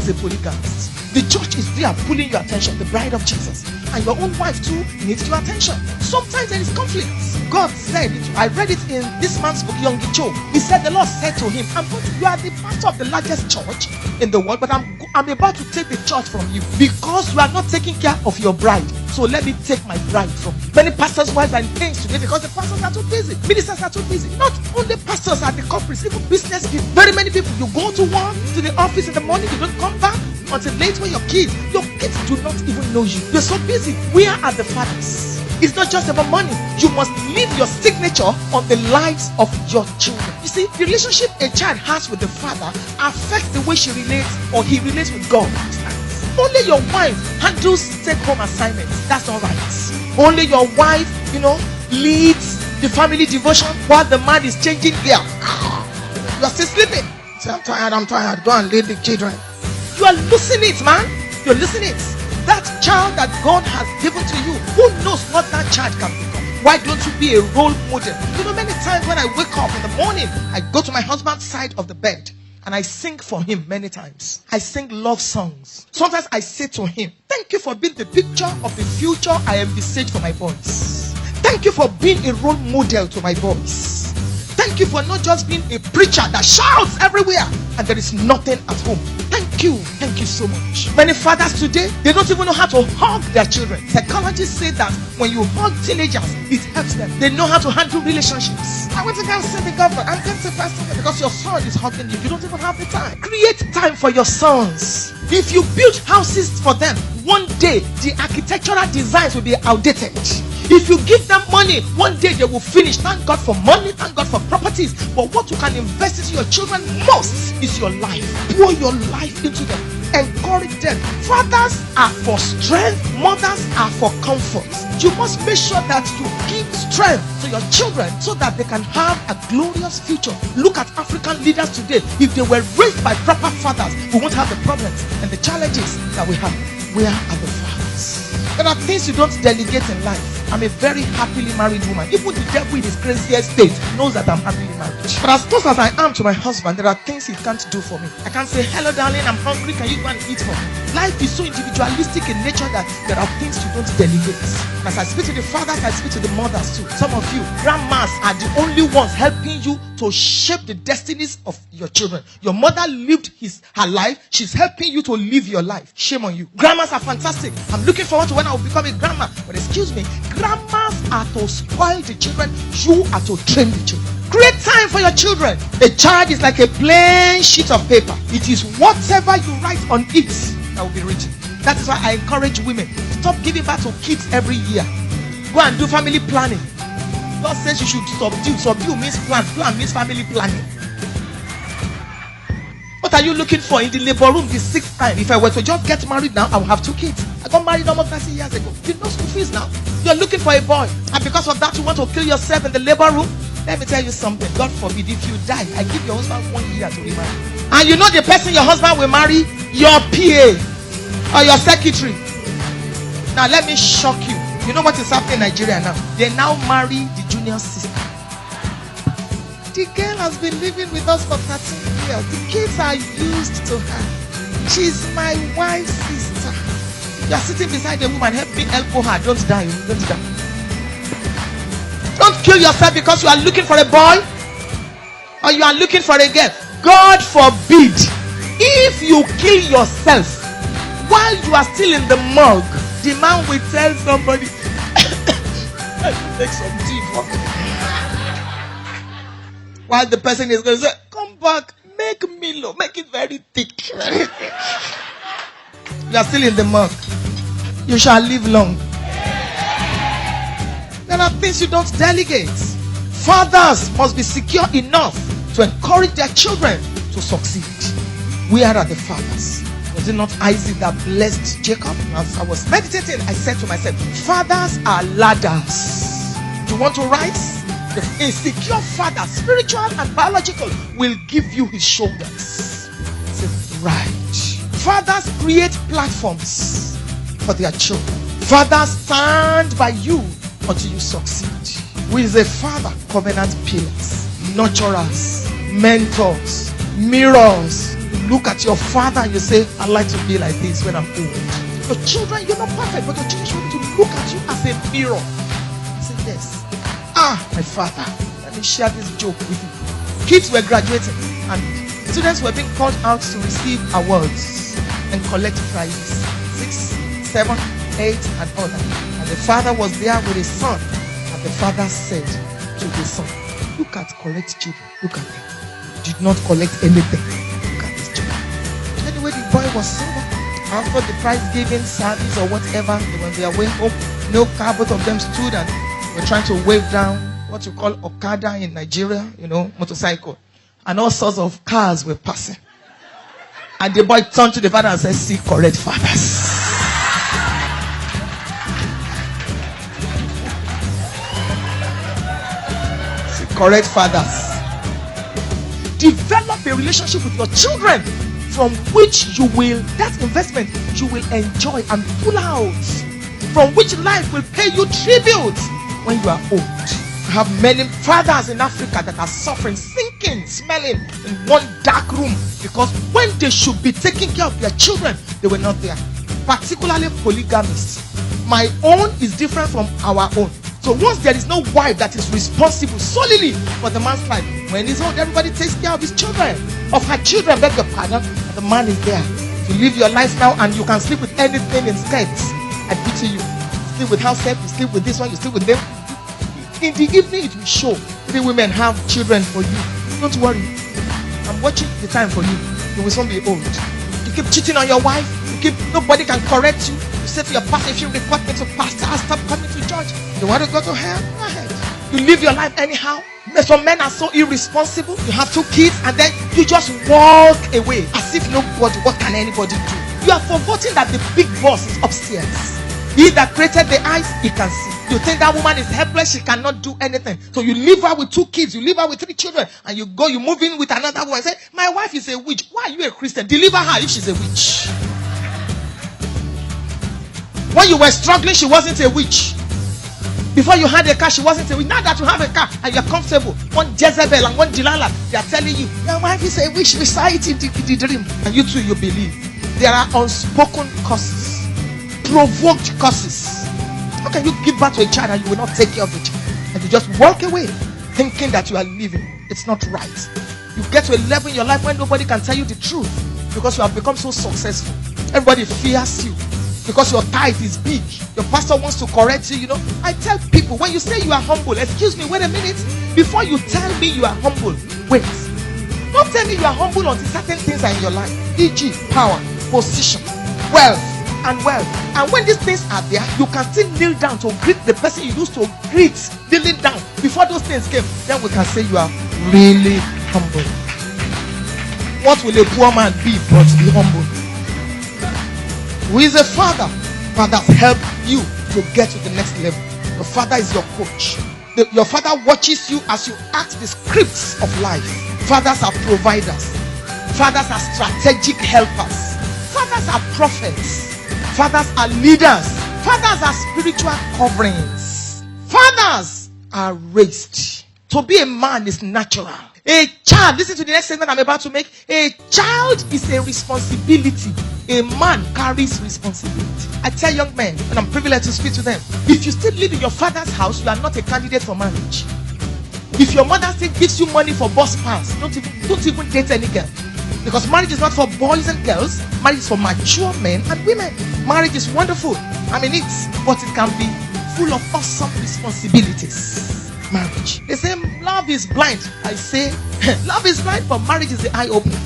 is a polygamist. The church is there pulling your attention, the bride of Jesus. And your own wife too needs your attention. Sometimes there is conflict. God said, I read it in this man's book, Adejumo. He said, the Lord said to him, you are the pastor of the largest church in the world, but I'm about to take the church from you because you are not taking care of your bride. So let me take my bride from you. Many pastors' wives are in pains today because the pastors are too busy. Ministers are too busy. Not only pastors are the culprits, even business people. Very many people, you go to work, to the office in the morning, you don't come back until late when your kids do not even know you. You're so busy. Where are the fathers? It's not just about money. You must leave your signature on the lives of your children. You see, the relationship a child has with the father affects the way she relates or he relates with God. Only your wife handles take-home assignments. That's all right. Only your wife, leads the family devotion while the man is changing gear. You are still sleeping. Say, I'm tired. Go and lead the children. You are losing it, man. You're losing it. That child that God has given to you, who knows what that child can become? Why don't you be a role model? Many times when I wake up in the morning, I go to my husband's side of the bed and I sing for him many times. I sing love songs. Sometimes I say to him, thank you for being the picture of the future I envisage for my boys. Thank you for being a role model to my boys. Thank you for not just being a preacher that shouts everywhere and there is nothing at home. Thank you so much. Many fathers today, they don't even know how to hug their children. Psychologists say that when you hug teenagers, it helps them. They know how to handle relationships. I want to go and see the government. I'm going to pastor because your son is hugging you. You don't even have the time. Create time for your sons. If you build houses for them, one day the architectural designs will be outdated. If you give them money, one day they will finish. Thank God for money, thank God for properties. But what you can invest into your children most is your life. Pour your life into them. Encourage them. Fathers are for strength, mothers are for comfort. You must make sure that you give strength to your children so that they can have a glorious future. Look at African leaders today. If they were raised by proper fathers, we won't have the problems and the challenges that we have. Where are the fathers? There are things you don't delegate in life. I'm a very happily married woman. Even the devil in his craziest state knows that I'm happily married. But as close as I am to my husband, there are things he can't do for me. I can't say, hello darling, I'm hungry, can you go and eat for me? Life is so individualistic in nature that there are things you don't delegate. As I speak to the fathers, I speak to the mothers too. Some of you, grandmas are the only ones helping you to shape the destinies of your children. Your mother lived her life. She's helping you to live your life. Shame on you. Grandmas are fantastic. I'm looking forward to when I will become a grandma. But excuse me, grandmas are to spoil the children. You are to train the children. Create time for your children. A child is like a plain sheet of paper. It is whatever you write on it that will be written. That is why I encourage women, stop giving birth to kids every year. Go and do family planning. God says you should subdue. Subdue means plan. Plan means family planning. What are you looking for in the labor room the sixth time? If I were to just get married now, I would have 2 kids. I got married almost 30 years ago. You know school fees now. You're looking for a boy. And because of that, you want to kill yourself in the labor room? Let me tell you something. God forbid, if you die, I give your husband 1 year to remarry. And you know the person your husband will marry? Your PA or your secretary. Now let me shock you. You know what is happening in Nigeria now? They now marry the junior sister. The girl has been living with us for 13 years. The kids are used to her. She's my wife's sister. You are sitting beside a woman. Help me elbow her. Don't die. Don't die. Don't kill yourself because you are looking for a boy or you are looking for a girl. God forbid. If you kill yourself while you are still in the morgue, the man will tell somebody, take some tea for me. While the person is going to say, come back, make Milo, make it very thick. You are still in the morgue. You shall live long. There are things you don't delegate. Fathers must be secure enough to encourage their children to succeed. Where are the fathers? Was it not Isaac that blessed Jacob? As I was meditating, I said to myself, fathers are ladders. You want to rise? A secure father, spiritual and biological, will give you his shoulders. Say, right. Fathers create platforms for their children. Fathers stand by you until you succeed. Who is a father? Covenant pillars, nurturers, mentors, mirrors, look at your father and you say, I'd like to be like this when I'm old. Your children, you're not perfect, but your children should be able to look at you as a mirror. Say, yes. My father. Let me share this joke with you. Kids were graduating and students were being called out to receive awards and collect prizes. 6, 7, 8, and all that. And the father was there with his son. And the father said to the son, look at correct children. Look at them. Did not collect anything. Look at these children. Anyway, the boy was sober. After the prize giving service or whatever, they were on their way home. No car, both of them stood and were trying to wave down what you call Okada in Nigeria, motorcycle. And all sorts of cars were passing. And the boy turned to the father and said, see correct fathers. See correct fathers. Develop a relationship with your children from which you will, that investment, you will enjoy and pull out. From which life will pay you tribute when you are old. I have many fathers in Africa that are suffering, sinking, smelling in one dark room because when they should be taking care of their children, they were not there. Particularly polygamists. My own is different from our own. So once there is no wife that is responsible solely for the man's life, when he's old, everybody takes care of his children, of her children, beg your pardon, and the man is there. You live your life now and you can sleep with anything in skirts. I pity you. Sleep with house help, you sleep with this one, you sleep with them. In the evening it will show. The women have children for you. Don't worry. I'm watching the time for you. You will soon be old. You keep cheating on your wife. Nobody can correct you. You say to your pastor, if you report me to pastor, I'll stop coming to church. You want to go to hell? Go ahead. You live your life anyhow. Some men are so irresponsible. You have 2 kids and then you just walk away as if nobody, what can anybody do? You are forgetting that the big boss is upstairs. He that created the eyes, he can see. You think that woman is helpless, she cannot do anything. So you leave her with 2 kids, you leave her with 3 children, and you move in with another woman and say, my wife is a witch. Why are you a Christian? Deliver her if she's a witch. When you were struggling, she wasn't a witch. Before you had a car, she wasn't a witch. Now that you have a car and you're comfortable, one Jezebel and one Delilah, they are telling you, your wife is a witch, we saw it in the dream. And you too, you believe. There are unspoken curses. Provoked curses. How can you give birth to a child and you will not take care of the child? And you just walk away thinking that you are living. It's not right. You get to a level in your life when nobody can tell you the truth because you have become so successful. Everybody fears you because your tithe is big. Your pastor wants to correct you. I tell people, when you say you are humble, excuse me, wait a minute. Before you tell me you are humble, wait. Don't tell me you are humble until certain things are in your life. E.g., power, position, wealth, and wealth. And when these things are there, you can still kneel down to greet the person you used to greet, kneeling down. Before those things came, then we can say you are really humble. What will a poor man be but be humble? Who is a father? Fathers help you to get to the next level. Your father is your coach. Your father watches you as you act the scripts of life. Fathers are providers. Fathers are strategic helpers. Fathers are prophets. Fathers are leaders. Fathers are spiritual coverings. Fathers are raised. To be a man is natural. A child, listen to the next statement I'm about to make. A child is a responsibility. A man carries responsibility. I tell young men, and I'm privileged to speak to them, if you still live in your father's house, you are not a candidate for marriage. If your mother still gives you money for bus pass, don't even date any girl. Because marriage is not for boys and girls. Marriage is for mature men and women. Marriage is wonderful. But it can be full of awesome responsibilities. Marriage. They say love is blind. I say love is blind, but marriage is the eye opener.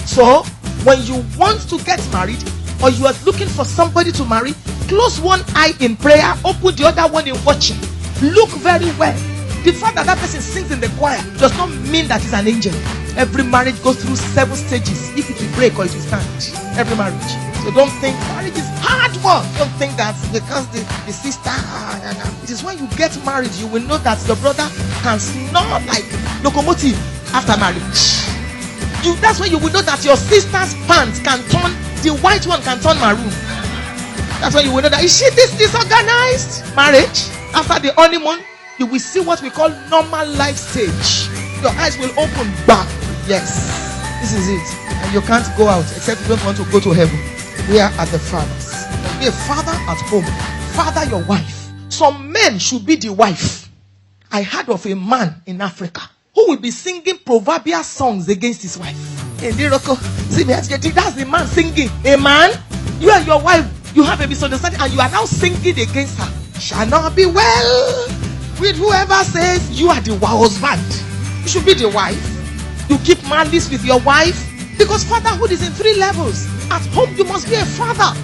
So when you want to get married or you are looking for somebody to marry, close one eye in prayer, open the other one in watching. Look very well. The fact that person sings in the choir does not mean that he's an angel. Every marriage goes through 7 stages. If it will break or it will stand. Every marriage. So don't think marriage is hard work. Don't think that because the sister. It is when you get married you will know that your brother can snore like locomotive after marriage. That's when you will know that your sister's pants can turn, the white one can turn maroon. That's when you will know that is she this disorganized? Marriage after the honeymoon, you will see what we call normal life stage. Your eyes will open back. Yes, this is it. And and you can't go out except you don't want to go to heaven. Where are the fathers? Be a father at home. Father your wife. Some men should be the wife. I heard of a man in Africa who will be singing proverbial songs against his wife. Hey, that's the man singing. A man, you and your wife, you have a misunderstanding and you are now singing against her. Shall not be well with whoever says you are the husband. You should be the wife. You keep malice with your wife because fatherhood is in 3 levels. At home, you must be a father.